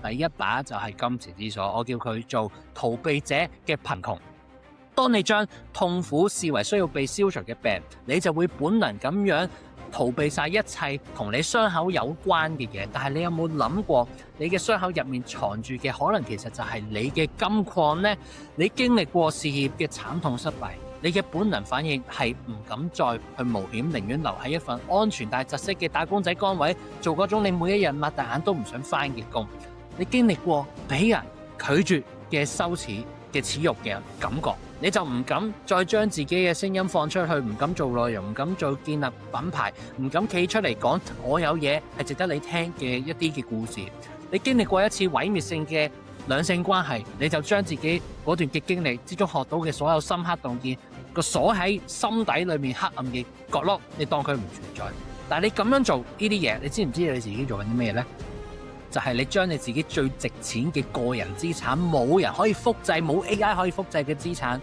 第一把就係金錢之鎖，我叫佢做逃避者嘅貧窮。當你將痛苦視為需要被消除嘅病，你就會本能咁樣逃避晒一切同你傷口有關嘅嘢。但係你有冇諗過，你嘅傷口入面藏住嘅可能其實就係你嘅金礦呢？你經歷過事業嘅慘痛失敗，你嘅本能反應係唔敢再去冒險，寧願留喺一份安全但係窒息嘅打工仔崗位，做嗰種你每一日擘大眼都唔想返嘅工。你經歷過俾人拒絕嘅羞恥嘅恥辱嘅感覺，你就唔敢再將自己嘅聲音放出去，唔敢做內容，唔敢再建立品牌，唔敢企出嚟講我有嘢係值得你聽嘅一啲嘅故事。你經歷過一次毀滅性嘅兩性關係，你就將自己嗰段嘅經歷之中學到嘅所有深刻洞見，個鎖喺心底裏面黑暗嘅角落，你當佢唔存在。但係你咁樣做呢啲嘢，你知唔知你自己做緊啲咩呢？就係你將你自己最值錢嘅個人資產，冇人可以複製，冇 AI 可以複製嘅資產。